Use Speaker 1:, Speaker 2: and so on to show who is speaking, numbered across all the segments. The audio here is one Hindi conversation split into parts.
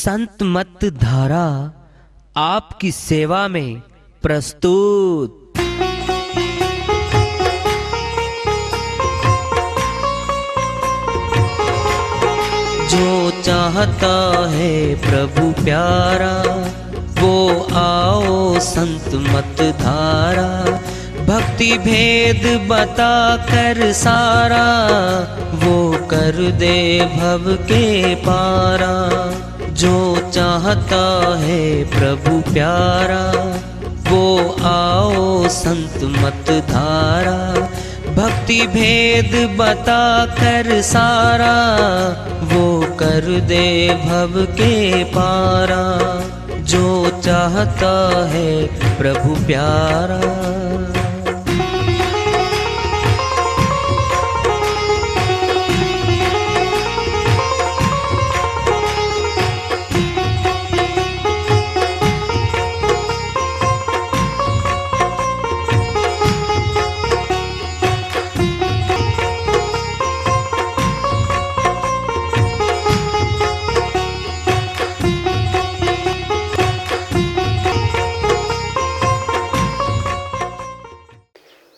Speaker 1: संत मत धारा आपकी सेवा में प्रस्तुत। जो चाहता है प्रभु प्यारा वो आओ संत मत धारा, भक्ति भेद बता कर सारा वो कर दे भव के पारा। जो चाहता है प्रभु प्यारा वो आओ संत मत धारा, भक्ति भेद बता कर सारा वो कर दे भव के पारा। जो चाहता है प्रभु प्यारा।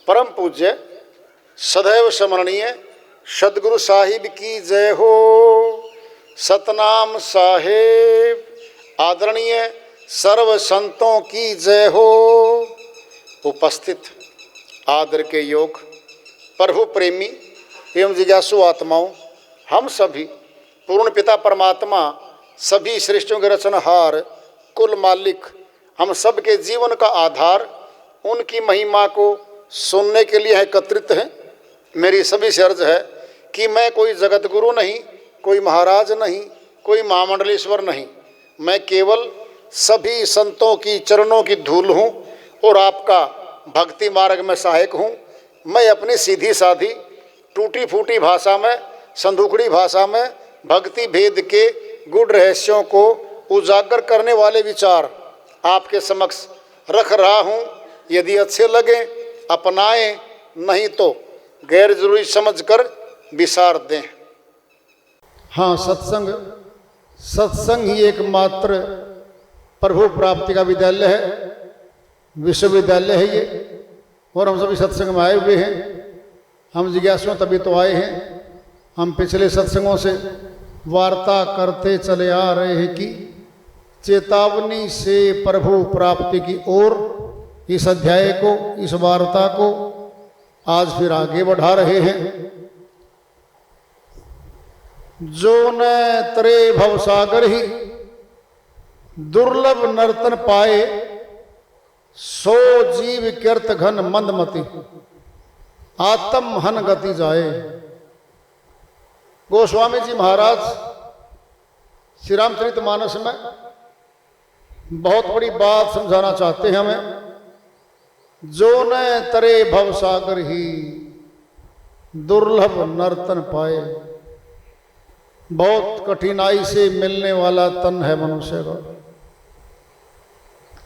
Speaker 2: परम पूज्य सदैव स्मरणीय सदगुरु साहिब की जय हो। सतनाम साहेब आदरणीय सर्व संतों की जय हो। उपस्थित आदर के योग प्रभु प्रेमी एवं जिज्ञासु आत्माओं, हम सभी पूर्ण पिता परमात्मा सभी सृष्टियों के रचनहार कुल मालिक हम सब के जीवन का आधार उनकी महिमा को सुनने के लिए एकत्रित हैं। मेरी सभी से अर्ज है कि मैं कोई जगत गुरु नहीं, कोई महाराज नहीं, कोई महामंडलेश्वर नहीं, मैं केवल सभी संतों की चरणों की धूल हूँ और आपका भक्ति मार्ग में सहायक हूँ। मैं अपनी सीधी साधी टूटी फूटी भाषा में, संदूकड़ी भाषा में भक्ति भेद के गुड़ रहस्यों को उजागर करने वाले विचार आपके समक्ष रख रहा हूँ। यदि अच्छे लगे अपनाएं, नहीं तो गैर जरूरी समझकर विसार दें। हाँ, सत्संग ही एकमात्र प्रभु प्राप्ति का विद्यालय है, विश्वविद्यालय है ये। और हम सभी सत्संग में आए हुए हैं। हम जिज्ञासु तभी तो आए हैं। हम पिछले सत्संगों से वार्ता करते चले आ रहे हैं कि चेतावनी से प्रभु प्राप्ति की ओर इस अध्याय को, इस वार्ता को आज फिर आगे बढ़ा रहे हैं। जो न तरे भवसागर ही दुर्लभ नर्तन पाए, सो जीव कीर्त घन मंदमति आत्म हन गति जाए। गोस्वामी जी महाराज श्री रामचरितमानस में बहुत बड़ी बात समझाना चाहते हैं हमें। जो न तरे भवसागर ही दुर्लभ नर्तन पाए। बहुत कठिनाई से मिलने वाला तन है मनुष्य का।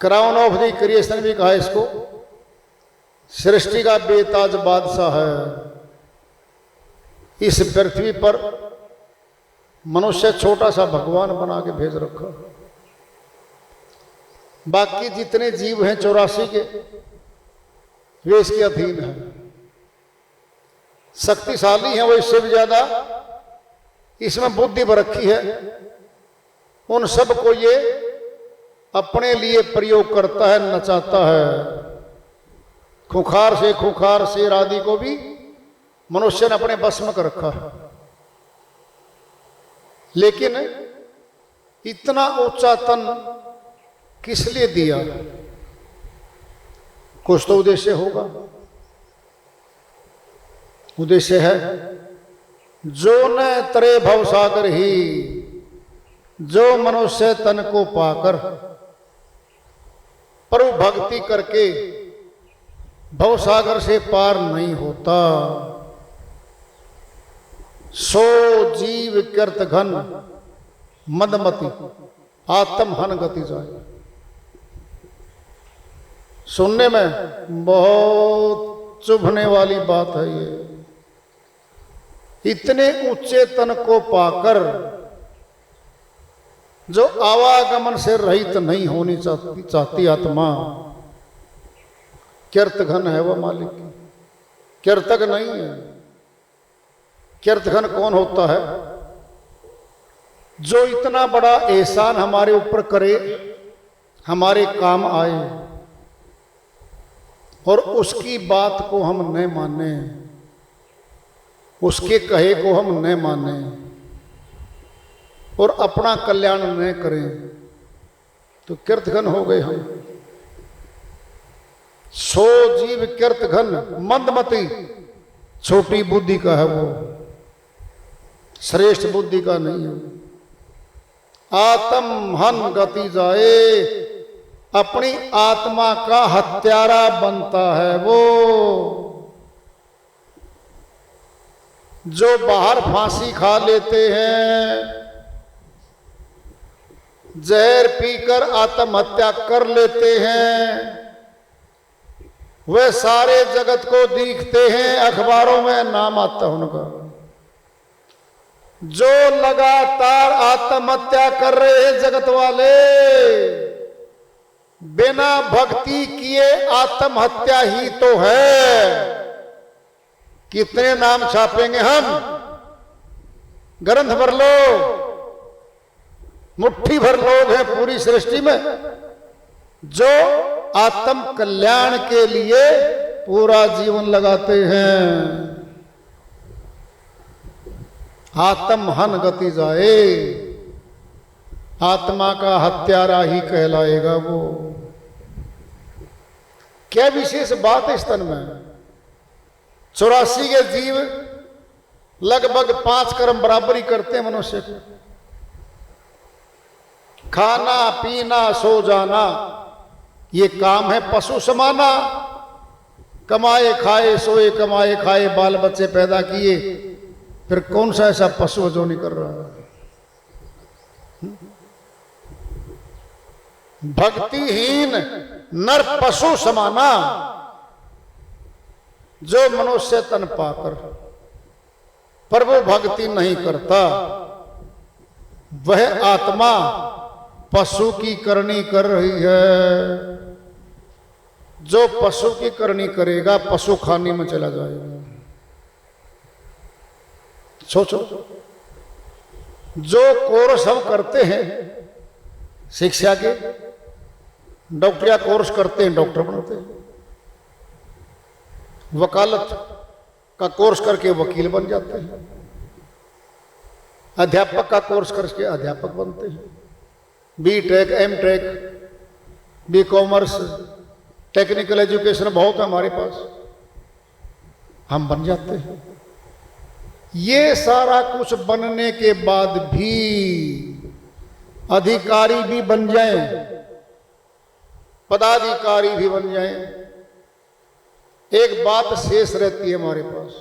Speaker 2: क्राउन ऑफ द क्रिएशन भी कहा इसको। सृष्टि का बेताज बादशाह है। इस पृथ्वी पर मनुष्य छोटा सा भगवान बना के भेज रखा। बाकी जितने जीव हैं 84 के, वे इसके अधीन है। शक्तिशाली हैं वो इससे भी ज्यादा, इसमें बुद्धि रखी है। उन सब को ये अपने लिए प्रयोग करता है, नचाता है। खुखार शेर आदि को भी मनुष्य ने अपने बस में कर रखा है। लेकिन इतना ऊंचा तन किस लिए दिया? कुछ तो उद्देश्य होगा। उद्देश्य है जो न तरे भवसागर ही, जो मनुष्य तन को पाकर प्रभु भक्ति करके भवसागर से पार नहीं होता, सो जीव कीर्त घन मदमति आत्म हन गति जाए। सुनने में बहुत चुभने वाली बात है ये। इतने ऊंचे तन को पाकर जो आवागमन से रहित नहीं होनी चाहती आत्मा, कीर्तघन है वह मालिक, कीर्तक नहीं है। कीर्तघन कौन होता है? जो इतना बड़ा एहसान हमारे ऊपर करे, हमारे काम आए और उसकी बात को हम न माने, उसके कहे को हम न माने और अपना कल्याण न करें, तो कीर्तघन हो गए हम। सो जीव कीर्तघन मंदमती, छोटी बुद्धि का है वो, श्रेष्ठ बुद्धि का नहीं है। आत्म हन गति जाए, अपनी आत्मा का हत्यारा बनता है वो। जो बाहर फांसी खा लेते हैं, जहर पीकर आत्महत्या कर लेते हैं, वे सारे जगत को दिखते हैं, अखबारों में नाम आता है उनका। जो लगातार आत्महत्या कर रहे हैं जगत वाले, बिना भक्ति किए आत्महत्या ही तो है। कितने नाम छापेंगे हम? ग्रंथ भर लो, मुट्ठी भर लोग हैं पूरी सृष्टि में जो आत्म कल्याण के लिए पूरा जीवन लगाते हैं। आत्म हन गति जाए, आत्मा का हत्यारा ही कहलाएगा वो। क्या विशेष बात है इस तन में? 84 के जीव लगभग 5 कर्म बराबर ही करते हैं मनुष्य को। खाना पीना सो जाना ये काम है पशु समाना। कमाए खाए सोए, कमाए खाए बाल बच्चे पैदा किए, फिर कौन सा ऐसा पशु जो नहीं कर रहा है? भक्तिहीन नर पशु समाना। जो मनुष्य तन पाकर प्रभु भक्ति नहीं करता, वह आत्मा पशु की करनी कर रही है। जो पशु की करनी करेगा, पशु खाने में चला जाएगा। सोचो, जो कोर्स हम करते हैं शिक्षा के, डॉक्टरिया कोर्स करते हैं, डॉक्टर बनते हैं। वकालत का कोर्स करके वकील बन जाते हैं। अध्यापक का कोर्स करके अध्यापक बनते हैं। B.Tech, M.Tech, B.Commerce, technical education बहुत है हमारे पास, हम बन जाते हैं। ये सारा कुछ बनने के बाद भी अधिकारी भी बन जाएं, पदाधिकारी भी बन जाएं, एक बात शेष रहती है हमारे पास,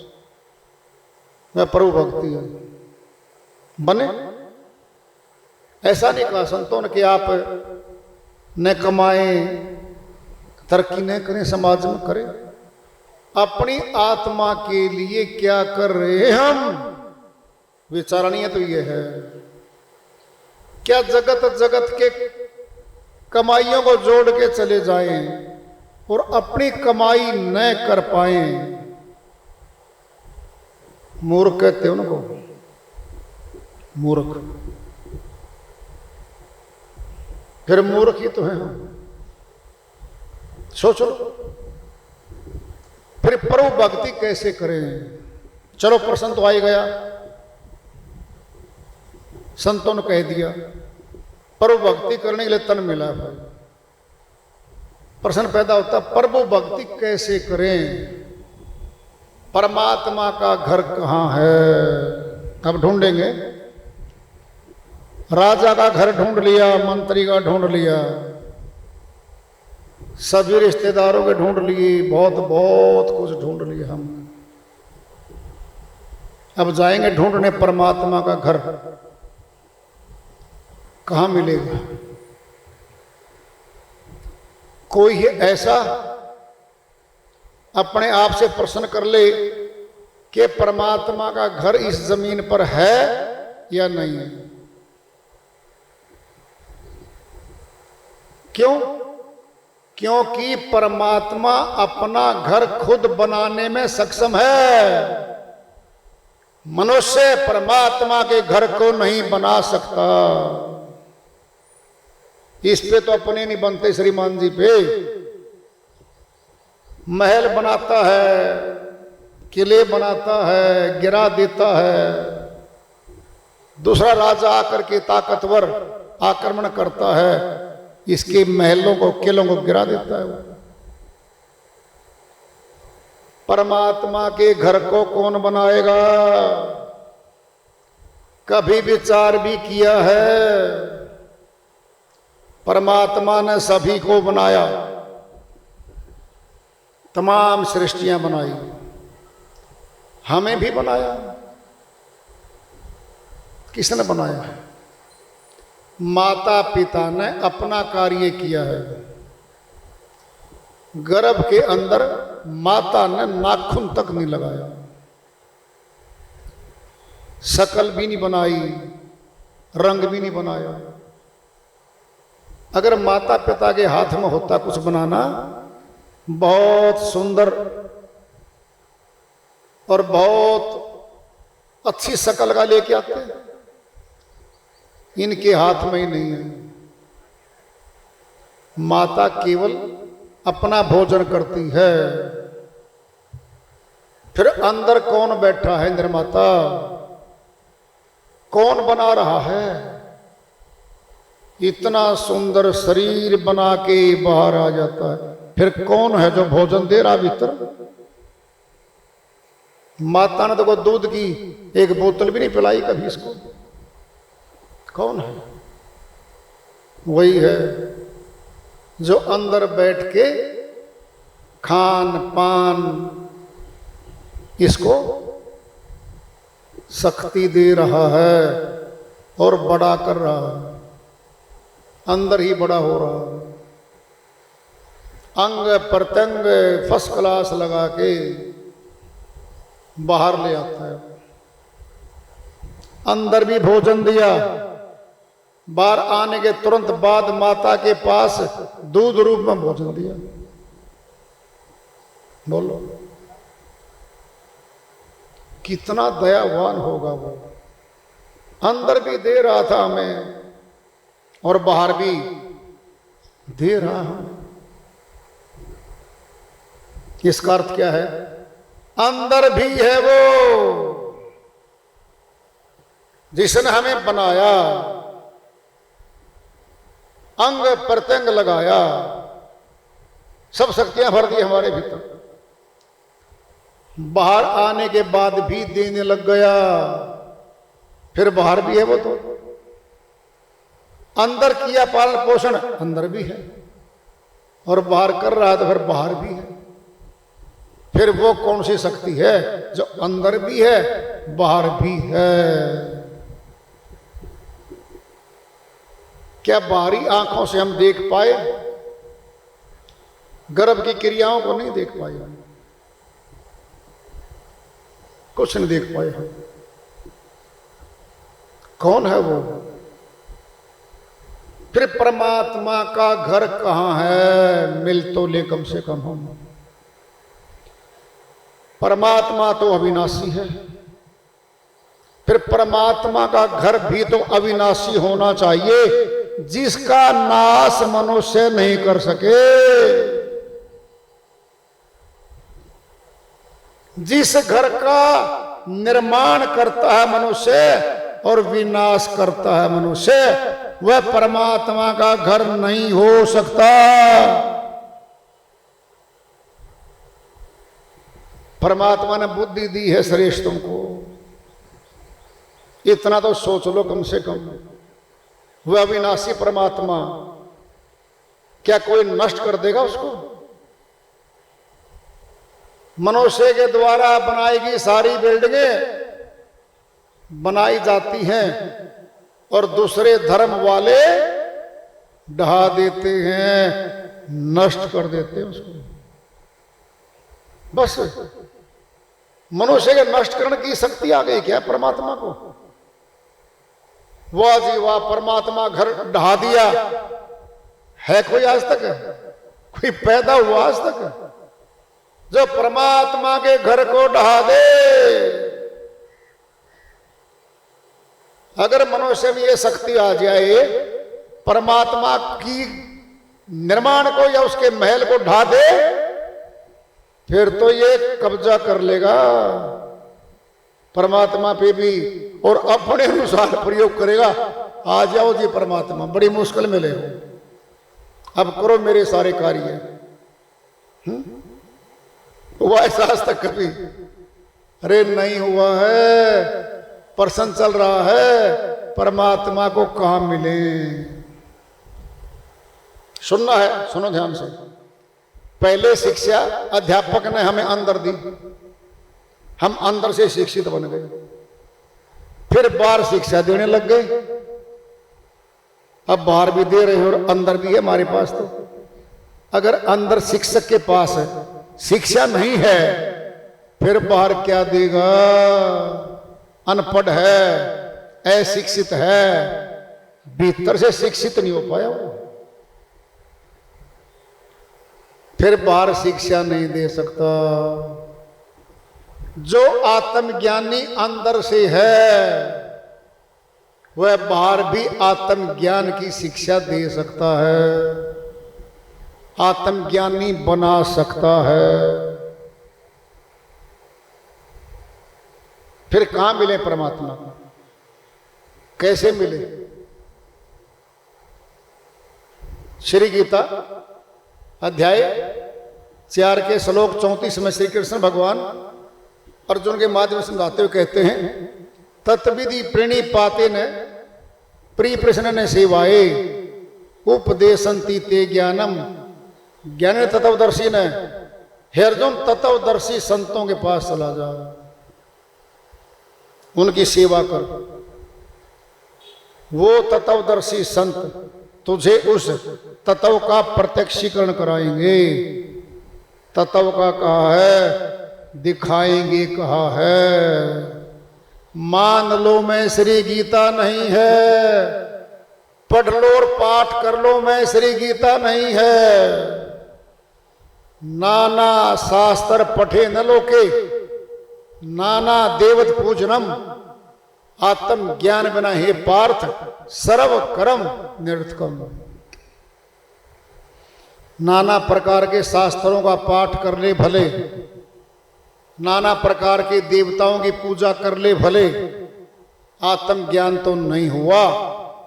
Speaker 2: वह प्रभु भक्ति है। बने ऐसा नहीं कहा संतों ने कि आप न कमाएं, तरक्की न करें, समाज में करें। अपनी आत्मा के लिए क्या कर रहे हैं हम, विचारणीय तो ये है। क्या जगत के कमाइयों को जोड़ के चले जाएं और अपनी कमाई न कर पाए? मूर्ख कहते हो उनको, मूर्ख। फिर मूर्ख ही तो है हम। सोचो, फिर प्रभु भक्ति कैसे करें? चलो प्रश्न तो आ ही गया, संतों ने कह दिया प्रभु भक्ति करने के लिए तन मिला है। प्रश्न पैदा होता, प्रभु भक्ति कैसे करें? परमात्मा का घर कहाँ है? अब ढूंढेंगे। राजा का घर ढूंढ लिया, मंत्री का ढूंढ लिया, सभी रिश्तेदारों के ढूंढ लिए, बहुत कुछ ढूंढ लिया हम। अब जाएंगे ढूंढने परमात्मा का घर, कहाँ मिलेगा? कोई ऐसा अपने आप से प्रश्न कर ले कि परमात्मा का घर इस जमीन पर है या नहीं है? क्यों? क्योंकि परमात्मा अपना घर खुद बनाने में सक्षम है। मनुष्य परमात्मा के घर को नहीं बना सकता। इस पे तो अपने नहीं बनते श्रीमान जी पे। महल बनाता है, किले बनाता है, गिरा देता है। दूसरा राजा आकर के ताकतवर आक्रमण करता है, इसके महलों को, किलों को गिरा देता है। परमात्मा के घर को कौन बनाएगा? कभी विचार भी किया है? परमात्मा ने सभी को बनाया, तमाम सृष्टियां बनाई, हमें भी बनाया। किसने बनाया? माता पिता ने अपना कार्य किया है। गर्भ के अंदर माता ने नाखून तक नहीं लगाया, शकल भी नहीं बनाई, रंग भी नहीं बनाया। अगर माता पिता के हाथ में होता कुछ बनाना, बहुत सुंदर और बहुत अच्छी शकल का लेके आते। इनके हाथ में ही नहीं है। माता केवल अपना भोजन करती है। फिर अंदर कौन बैठा है? निर्माता कौन बना रहा है? इतना सुंदर शरीर बना के बाहर आ जाता है, फिर कौन है जो भोजन दे रहा भीतर? माता ने तो कोई दूध की एक बोतल भी नहीं पिलाई कभी इसको। कौन है? वही है जो अंदर बैठ के खान पान इसको शक्ति दे रहा है और बड़ा कर रहा है। अंदर ही बड़ा हो रहा है। अंग प्रत्यंग फर्स्ट क्लास लगा के बाहर ले आता है। अंदर भी भोजन दिया, बाहर आने के तुरंत बाद माता के पास दूध रूप में भोजन दिया। बोलो कितना दयावान होगा वो। अंदर भी दे रहा था हमें और बाहर भी दे रहा है। इसका अर्थ क्या है? अंदर भी है वो जिसने हमें बनाया, अंग प्रत्यंग लगाया, सब शक्तियां भर दी हमारे भीतर। बाहर आने के बाद भी देने लग गया, फिर बाहर भी है वो। तो अंदर किया पालन पोषण, अंदर भी है, और बाहर कर रहा है तो फिर बाहर भी है। फिर वो कौन सी शक्ति है जो अंदर भी है बाहर भी है? क्या बाहरी आंखों से हम देख पाए? गर्भ की क्रियाओं को नहीं देख पाए, कुछ नहीं देख पाए हम। कौन है वो? फिर परमात्मा का घर कहां है? मिल तो ले कम से कम हम। परमात्मा तो अविनाशी है, फिर परमात्मा का घर भी तो अविनाशी होना चाहिए, जिसका नाश मनुष्य नहीं कर सके। जिस घर का निर्माण करता है मनुष्य और विनाश करता है मनुष्य, वह परमात्मा का घर नहीं हो सकता। परमात्मा ने बुद्धि दी है श्रेष्ठ तुमको, इतना तो सोच लो कम से कम। वह अविनाशी परमात्मा, क्या कोई नष्ट कर देगा उसको? मनुष्य के द्वारा बनाई गई सारी बिल्डिंगें बनाई जाती हैं और दूसरे धर्म वाले ढहा देते हैं, नष्ट कर देते हैं उसको। बस मनुष्य के नष्ट करने की शक्ति आ गई क्या परमात्मा को? वाह जी वाह, परमात्मा घर ढहा दिया है कोई आज तक? कोई पैदा हुआ आज तक जो परमात्मा के घर को ढहा दे? अगर मनुष्य में ये शक्ति आ जाए परमात्मा की निर्माण को या उसके महल को ढा दे, फिर तो ये कब्जा कर लेगा परमात्मा पे भी और अपने अनुसार प्रयोग करेगा। आ जाओ जी परमात्मा, बड़ी मुश्किल में ले, अब करो मेरे सारे कार्य। हुआ ऐसा आज तक कभी? अरे नहीं हुआ है, प्रश्न चल रहा है परमात्मा को कहां मिले। सुनना है, सुनो ध्यान से। पहले शिक्षा अध्यापक ने हमें अंदर दी, हम अंदर से शिक्षित बन गए, फिर बाहर शिक्षा देने लग गए, अब बाहर भी दे रहे हैं और अंदर भी है हमारे पास। तो अगर अंदर शिक्षक के पास है शिक्षा नहीं है, फिर बाहर क्या देगा? अनपढ़ है, अशिक्षित है, भीतर से शिक्षित नहीं हो पाया वो, फिर बाहर शिक्षा नहीं दे सकता। जो आत्मज्ञानी अंदर से है वह बाहर भी आत्मज्ञान की शिक्षा दे सकता है, आत्मज्ञानी बना सकता है। फिर कहां मिले परमात्मा को? कैसे मिले? श्री गीता अध्याय 4 के श्लोक 34 में श्री कृष्ण भगवान अर्जुन के माध्यम से समझाते हुए कहते हैं, तत्विधि प्रणिपाते न प्रिय प्रश्न ने सेवाए उपदेशंति ते ज्ञानम ज्ञान तत्वदर्शी ने। हे अर्जुन, तत्वदर्शी संतों के पास चला जा, उनकी सेवा कर। वो तत्वदर्शी संत तुझे उस तत्व का प्रत्यक्षीकरण कराएंगे। तत्व का कहा है, दिखाएंगे कहा है। मान लो मैं श्री गीता नहीं है, पढ़ लो और पाठ कर लो मैं श्री गीता नहीं है। नाना शास्त्र पठे न लोके नाना देवत पूजनम आत्म ज्ञान बिना हे पार्थ सर्व कर्म निरर्थकम। नाना प्रकार के शास्त्रों का पाठ कर ले भले, नाना प्रकार के देवताओं की पूजा कर ले भले, आत्मज्ञान तो नहीं हुआ।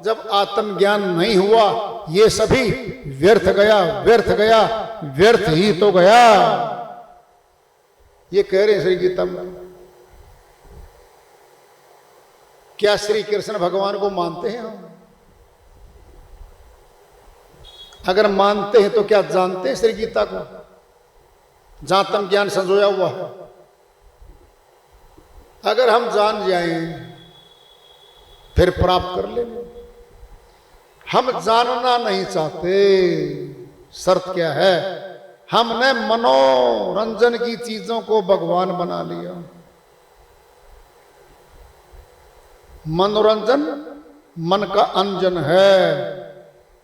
Speaker 2: जब आत्मज्ञान नहीं हुआ ये सभी व्यर्थ गया, व्यर्थ गया, व्यर्थ ही तो गया। ये कह रहे हैं श्री गीता में। क्या श्री कृष्ण भगवान को मानते हैं हम? अगर मानते हैं तो क्या जानते हैं श्री गीता को? जहां तक ज्ञान संजोया हुआ है, अगर हम जान जाएं फिर प्राप्त कर लेंगे। हम जानना नहीं चाहते। शर्त क्या है? हमने मनोरंजन की चीजों को भगवान बना लिया। मनोरंजन मन का अंजन है,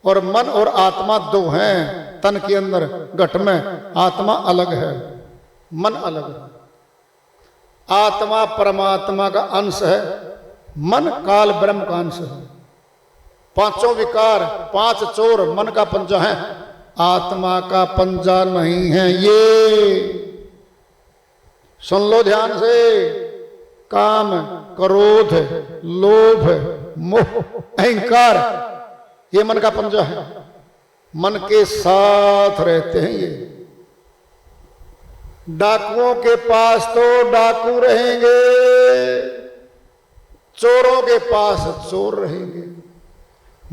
Speaker 2: और मन और आत्मा दो हैं। तन के अंदर घट में आत्मा अलग है, मन अलग है। आत्मा परमात्मा का अंश है, मन काल ब्रह्म का अंश है। पांचों विकार, 5 चोर मन का पंजा है, आत्मा का पंजा नहीं है। ये सुन लो ध्यान से। काम, क्रोध, लोभ, मोह, अहंकार, ये मन का पंजा है। मन के साथ रहते हैं ये। डाकुओं के पास तो डाकू रहेंगे, चोरों के पास चोर रहेंगे।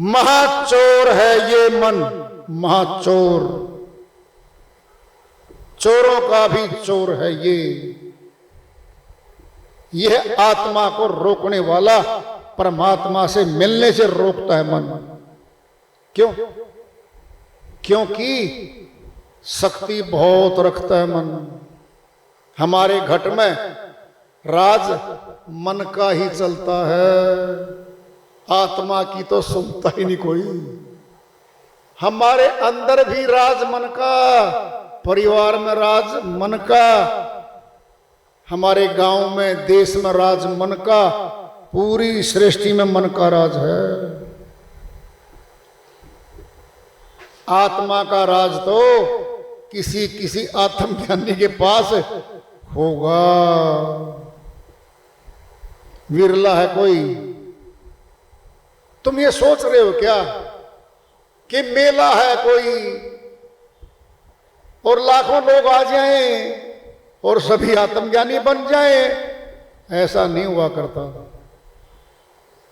Speaker 2: महाचोर है ये मन, महाचोर। चोरों का भी चोर है ये। यह आत्मा को रोकने वाला परमात्मा से मिलने से रोकता है मन। क्यों? क्योंकि शक्ति बहुत रखता है मन। हमारे घट में राज मन का ही चलता है, आत्मा की तो सुनता ही नहीं कोई। हमारे अंदर भी राज मन का, परिवार में राज मन का, हमारे गांव में, देश में राज मन का, पूरी सृष्टि में मन का राज है। आत्मा का राज तो किसी किसी आत्मज्ञानी के पास होगा, विरला है कोई। तुम ये सोच रहे हो क्या कि मेला है कोई और लाखों लोग आ जाएं और सभी आत्मज्ञानी बन जाएं? ऐसा नहीं हुआ करता।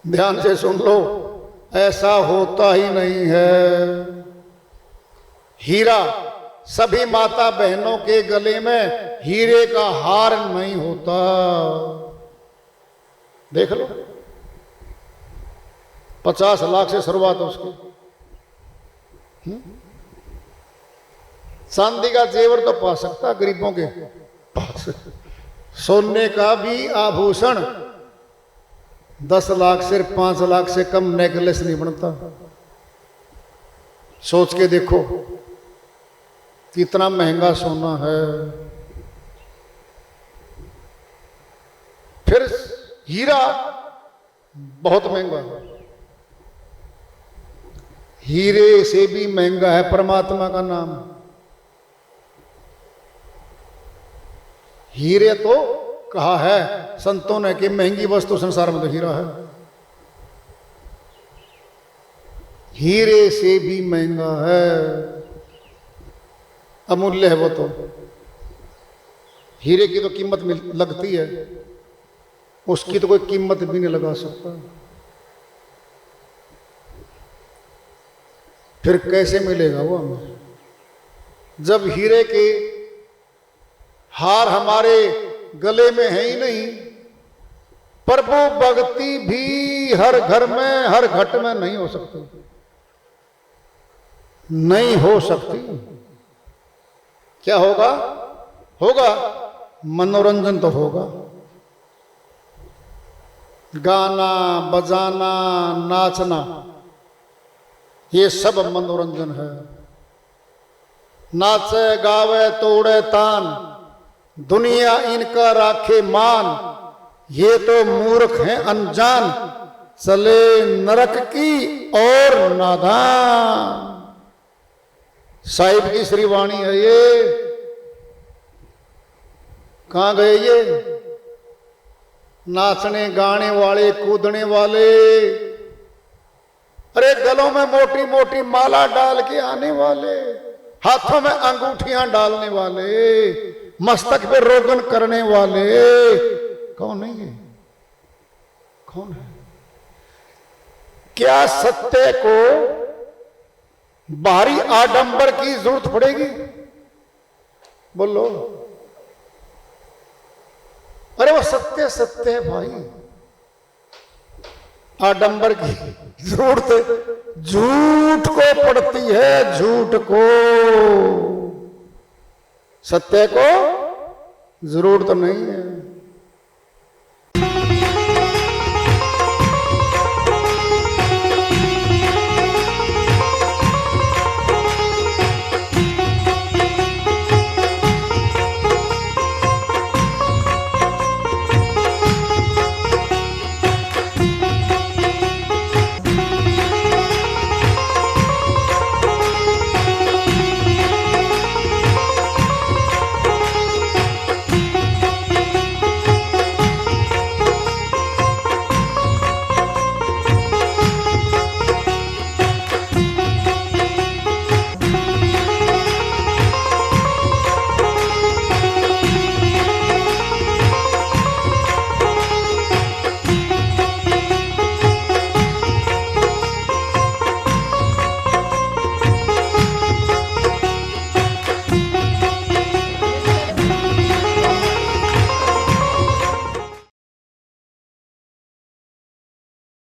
Speaker 2: ध्यान से सुन लो, ऐसा होता ही नहीं है। हीरा, सभी माता बहनों के गले में हीरे का हार नहीं होता। देख लो, 50 लाख से शुरुआत है उसकी। चांदी का जेवर तो पा सकता गरीबों के पास, सोने का भी आभूषण 10 लाख से 5 लाख से कम नेकलेस नहीं बनता। सोच के देखो कितना महंगा सोना है। फिर हीरा बहुत महंगा है, हीरे से भी महंगा है परमात्मा का नाम। हीरे तो कहा है संतों ने कि महंगी वस्तु संसार में तो हीरा है। हीरे से भी महंगा है, अमूल्य है वो तो। हीरे की तो कीमत लगती है, उसकी तो कोई कीमत भी नहीं लगा सकता। फिर कैसे मिलेगा वो हमें, जब हीरे के हार हमारे गले में है ही नहीं। पर वो भक्ति भी हर घर में, हर घट में नहीं हो सकती, नहीं हो सकती। क्या होगा? होगा मनोरंजन तो होगा, गाना बजाना नाचना, ये सब मनोरंजन है। नाचे गावे तोड़े तान, दुनिया इनका राखे मान, ये तो मूर्ख हैं अनजान, चले नरक की और नादान। साहिब की श्री वाणी है ये। कहां गए ये नाचने गाने वाले, कूदने वाले? अरे गलों में मोटी मोटी माला डाल के आने वाले, हाथों में अंगूठियां डालने वाले, मस्तक पे रोगन करने वाले, कौन है ये? कौन है? क्या सत्य को बाहरी आडंबर की जरूरत पड़ेगी? बोलो। अरे वो सत्य सत्य है भाई, आडंबर की जरूरत झूठ को पड़ती है, झूठ को। सत्य को जरूरत नहीं है।